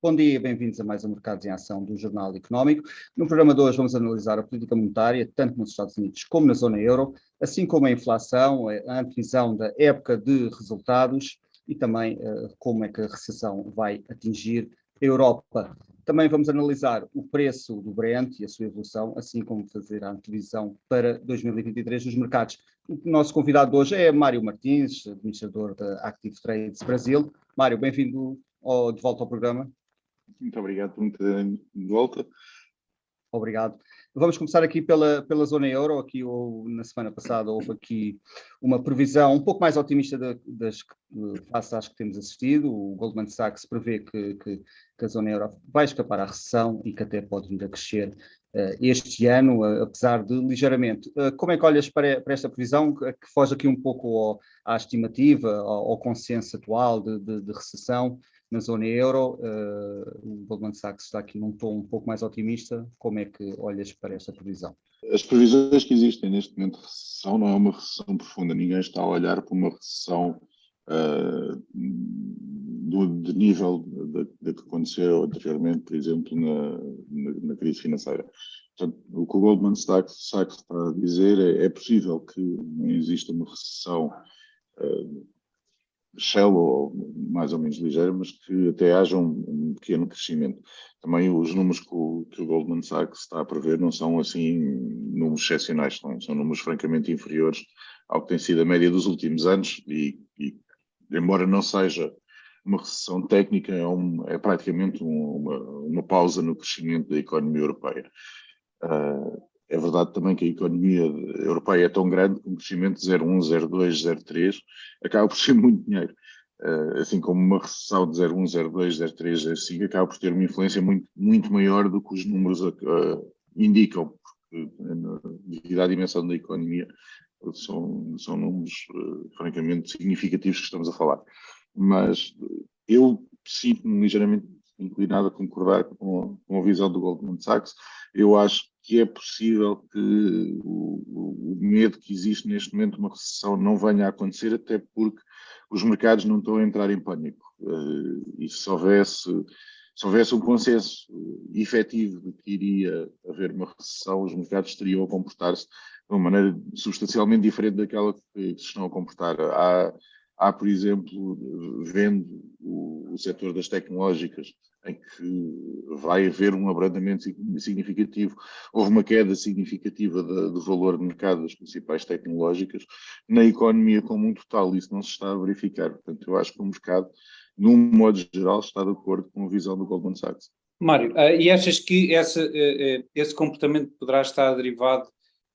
Bom dia e bem-vindos a mais um Mercados em Ação do Jornal Económico. No programa de hoje vamos analisar a política monetária, tanto nos Estados Unidos como na zona euro, assim como a inflação, a antevisão da época de resultados e também como é que a recessão vai atingir a Europa. Também vamos analisar o preço do Brent e a sua evolução, assim como fazer a antevisão para 2023 dos mercados. O nosso convidado de hoje é Mário Martins, administrador da Active Trades Brasil. Mário, bem-vindo de volta ao programa. Muito obrigado por me terem de volta. Obrigado. Vamos começar aqui pela zona euro. Aqui na semana passada houve aqui uma previsão um pouco mais otimista face às que temos assistido. O Goldman Sachs prevê que a zona euro vai escapar à recessão e que até pode vir a crescer este ano, apesar de ligeiramente. Como é que olhas para esta previsão, que foge aqui um pouco à estimativa, ao consenso atual de recessão na zona euro? O Goldman Sachs está aqui num tom um pouco mais otimista. Como é que olhas para esta previsão? As previsões que existem neste momento de recessão não é uma recessão profunda. Ninguém está a olhar para uma recessão de nível da que aconteceu anteriormente, por exemplo, na crise financeira. Portanto, o que o Goldman Sachs está a dizer é possível que não exista uma recessão shallow, mais ou menos ligeira, mas que até haja um pequeno crescimento. Também os números que o Goldman Sachs está a prever não são assim números excepcionais, são números francamente inferiores ao que tem sido a média dos últimos anos e embora não seja uma recessão técnica, é praticamente uma pausa no crescimento da economia europeia. É verdade também que a economia europeia é tão grande que um crescimento de 0,1, 0,2, 0,3 acaba por ser muito dinheiro. Assim como uma recessão de 0,1, 0,2, 0,3, 0,5 acaba por ter uma influência muito, muito maior do que os números indicam, porque devido à dimensão da economia são números francamente significativos que estamos a falar. Mas eu sinto-me ligeiramente inclinado a concordar com a visão do Goldman Sachs. Eu acho que é possível que o medo que existe neste momento de uma recessão não venha a acontecer, até porque os mercados não estão a entrar em pânico. E se houvesse um consenso efetivo de que iria haver uma recessão, os mercados teriam a comportar-se de uma maneira substancialmente diferente daquela que se estão a comportar. Há, por exemplo, vendo o setor das tecnológicas, em que vai haver um abrandamento significativo, houve uma queda significativa do valor de mercado das principais tecnológicas, na economia como um total, isso não se está a verificar. Portanto, eu acho que o mercado, num modo geral, está de acordo com a visão do Goldman Sachs. Mário, e achas que esse comportamento poderá estar derivado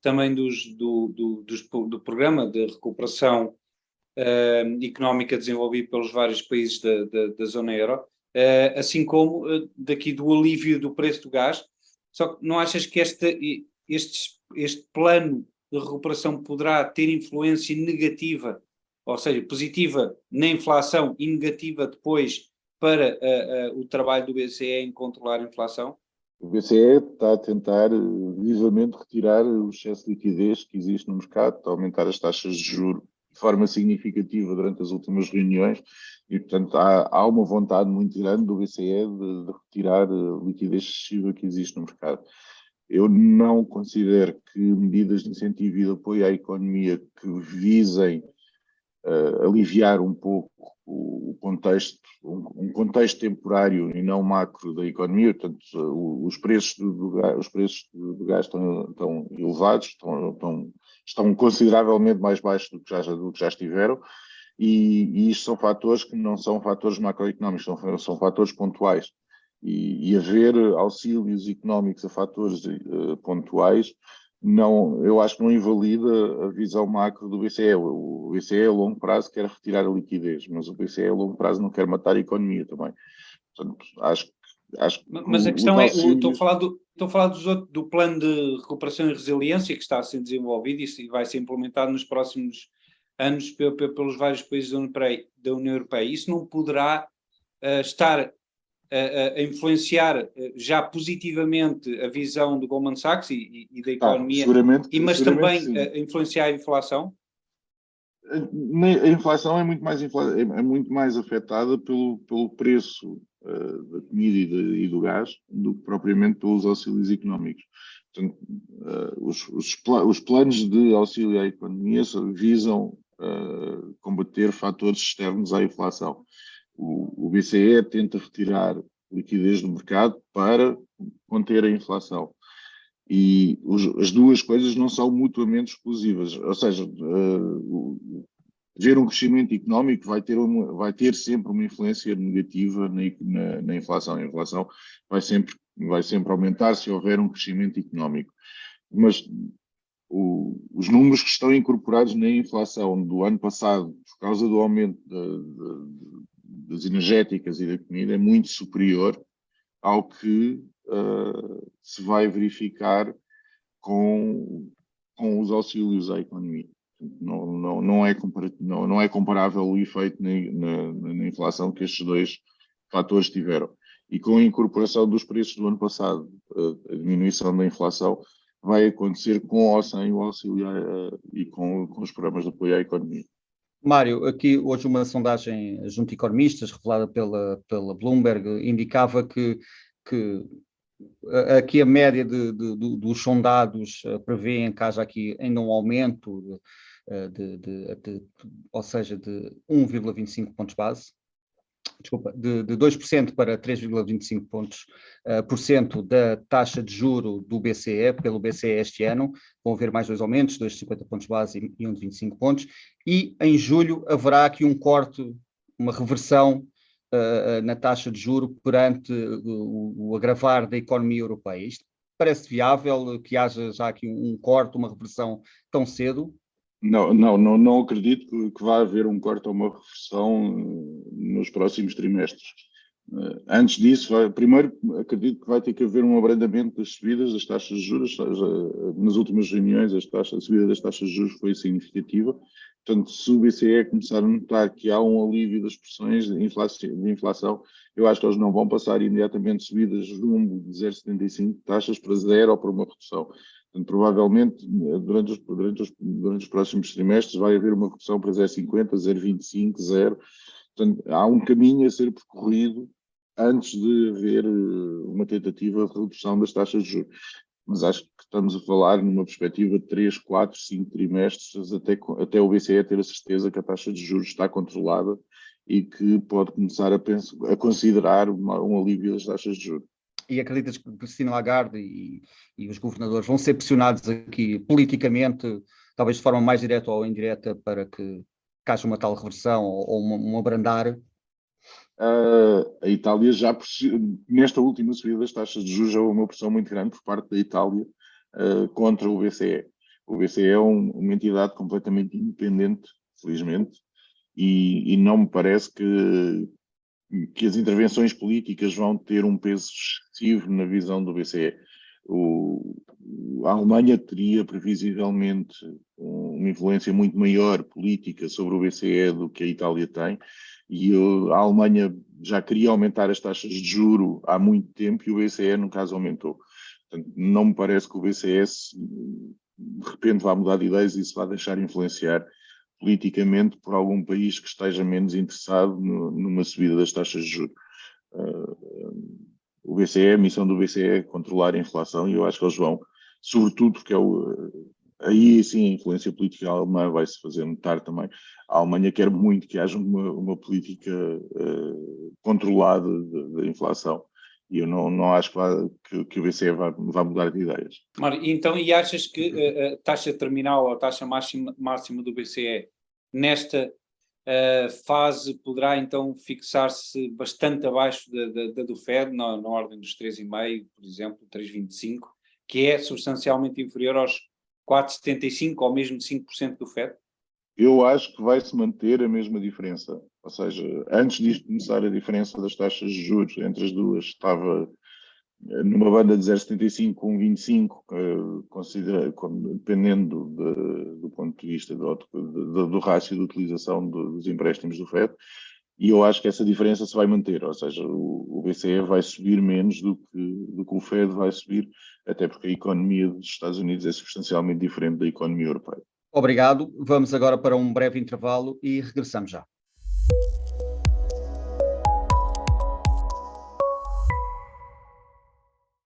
também do programa de recuperação económica desenvolvido pelos vários países da zona euro, assim como daqui do alívio do preço do gás? Só que não achas que este plano de recuperação poderá ter influência negativa, ou seja, positiva na inflação e negativa depois para o trabalho do BCE em controlar a inflação? O BCE está a tentar vivamente retirar o excesso de liquidez que existe no mercado, a aumentar as taxas de juros de forma significativa durante as últimas reuniões e, portanto, há uma vontade muito grande do BCE de retirar a liquidez excessiva que existe no mercado. Eu não considero que medidas de incentivo e de apoio à economia que visem aliviar um pouco o contexto, um contexto temporário e não macro da economia. Portanto, os preços do gás estão elevados, estão consideravelmente mais baixos do que já estiveram, e isto são fatores que não são fatores macroeconómicos, são fatores pontuais. E haver auxílios económicos a fatores pontuais, eu acho que não invalida a visão macro do BCE. O BCE a longo prazo quer retirar a liquidez, mas o BCE a longo prazo não quer matar a economia também. Portanto, acho mas a questão é, estou a falar do plano de recuperação e resiliência que está a ser desenvolvido e vai ser implementado nos próximos anos pelos vários países da União Europeia. Isso não poderá estar a influenciar já positivamente a visão do Goldman Sachs e da economia, mas também influenciar a inflação? A inflação é muito mais afetada pelo preço da comida e do gás do que propriamente pelos auxílios económicos. Portanto, os planos de auxílio à economia visam combater fatores externos à inflação. O BCE tenta retirar liquidez do mercado para conter a inflação. E as duas coisas não são mutuamente exclusivas. Ou seja, ver um crescimento económico vai ter sempre uma influência negativa na inflação. A inflação vai sempre aumentar se houver um crescimento económico. Mas os números que estão incorporados na inflação do ano passado, por causa do aumento das energéticas e da comida, é muito superior ao que se vai verificar com os auxílios à economia. Não é comparável o efeito na inflação que estes dois fatores tiveram. E com a incorporação dos preços do ano passado, a diminuição da inflação vai acontecer com ou sem o auxílio e com os programas de apoio à economia. Mário, aqui hoje uma sondagem junto de economistas revelada pela Bloomberg indicava que aqui a média dos sondados prevêem que haja aqui ainda um aumento ou seja, de 1,25 pontos base, desculpa, de 2% para 3,25% da taxa de juro do BCE, pelo BCE este ano. Vão haver mais dois aumentos, 2,50 pontos base e um de 25 pontos. E em julho haverá aqui um corte, uma reversão na taxa de juro perante o agravar da economia europeia. Isto parece viável que haja já aqui um corte, uma reversão tão cedo? Não acredito que vá haver um corte ou uma reversão nos próximos trimestres. Antes disso, primeiro acredito que vai ter que haver um abrandamento das subidas das taxas de juros. Nas últimas reuniões a subida das taxas de juros foi significativa. Portanto, se o BCE começar a notar que há um alívio das pressões de inflação, eu acho que eles não vão passar imediatamente subidas rumo de 0,75 taxas para zero ou para uma redução. Portanto, provavelmente, durante os próximos trimestres, vai haver uma redução para 0,50, 0,25, 0. Portanto, há um caminho a ser percorrido antes de haver uma tentativa de redução das taxas de juros. Mas acho que estamos a falar numa perspectiva de 3, 4, 5 trimestres, até o BCE ter a certeza que a taxa de juros está controlada e que pode começar a considerar um alívio das taxas de juros. E acreditas que Christine Lagarde e os governadores vão ser pressionados aqui politicamente, talvez de forma mais direta ou indireta, para que haja uma tal reversão ou um abrandar? A Itália nesta última subida das taxas de juros, houve uma pressão muito grande por parte da Itália contra o BCE. O BCE é uma entidade completamente independente, felizmente, e não me parece que as intervenções políticas vão ter um peso excessivo na visão do BCE. A Alemanha teria previsivelmente uma influência muito maior política sobre o BCE do que a Itália tem, e a Alemanha já queria aumentar as taxas de juro há muito tempo e o BCE, no caso, aumentou. Portanto, não me parece que o BCE de repente vá mudar de ideias e se vá deixar influenciar politicamente por algum país que esteja menos interessado numa subida das taxas de juros. A missão do BCE é controlar a inflação e eu acho que eles vão, sobretudo porque aí sim a influência política alemã vai se fazer notar também. A Alemanha quer muito que haja uma política controlada da inflação e eu não acho que o BCE vá mudar de ideias. Mário, então, e achas que a taxa terminal ou a taxa máxima do BCE nesta fase poderá então fixar-se bastante abaixo da do FED, na ordem dos 3,5, por exemplo, 3,25, que é substancialmente inferior aos 4,75 ou mesmo 5% do FED? Eu acho que vai se manter a mesma diferença. Ou seja, antes disto começar a diferença das taxas de juros entre as duas estava numa banda de 0,75 a 1,25, dependendo do ponto de vista do rácio de utilização dos empréstimos do FED, e eu acho que essa diferença se vai manter, ou seja, o BCE vai subir menos do que o FED vai subir, até porque a economia dos Estados Unidos é substancialmente diferente da economia europeia. Obrigado. Vamos agora para um breve intervalo e regressamos já.